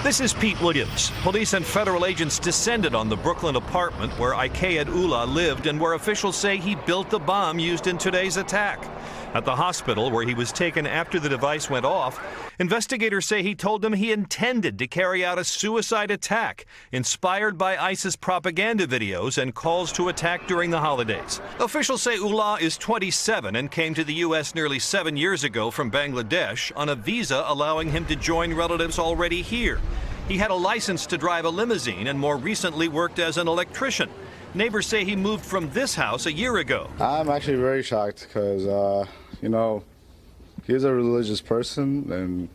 This is Pete Williams. Police and federal agents descended on the Brooklyn apartment where Akayed Ullah lived and where officials say he built the bomb used in today's attack. At the hospital where he was taken after the device went off, investigators say he told them he intended to carry out a suicide attack inspired by ISIS propaganda videos and calls to attack during the holidays. Officials say Ullah is 27 and came to the U.S. nearly 7 years ago from Bangladesh on a visa allowing him to join relatives already here. He had a license to drive a limousine and more recently worked as an electrician. Neighbors say he moved from this house a year ago. I'm actually very shocked because, he's a religious person and,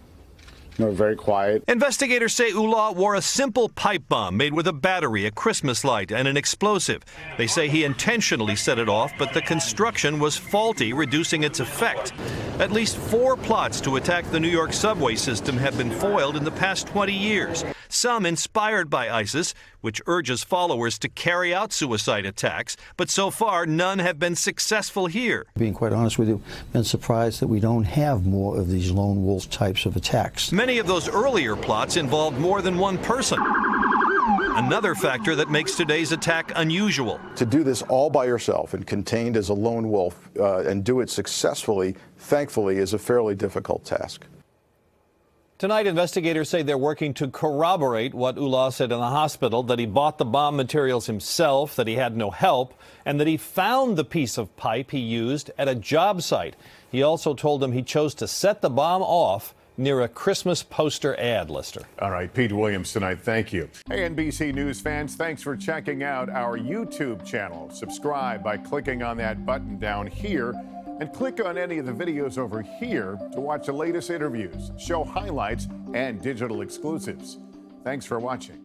very quiet. Investigators say Ullah wore a simple pipe bomb made with a battery, a Christmas light, and an explosive. They say he intentionally set it off, but the construction was faulty, reducing its effect. At least 4 plots to attack the New York subway system have been foiled in the past 20 years, some inspired by ISIS, which urges followers to carry out suicide attacks, but so far none have been successful here. Being quite honest with you, I've been surprised that we don't have more of these lone wolf types of attacks. Many of those earlier plots involved more than one person. Another factor that makes today's attack unusual. To do this all by yourself and contained as a lone wolf and do it successfully, thankfully, is a fairly difficult task. Tonight, investigators say they're working to corroborate what Ullah said in the hospital, that he bought the bomb materials himself, that he had no help, and that he found the piece of pipe he used at a job site. He also told them he chose to set the bomb off near a Christmas poster ad, Lister. All right, Pete Williams tonight, thank you. Hey, NBC News fans, thanks for checking out our YouTube channel. Subscribe by clicking on that button down here and click on any of the videos over here to watch the latest interviews, show highlights, and digital exclusives. Thanks for watching.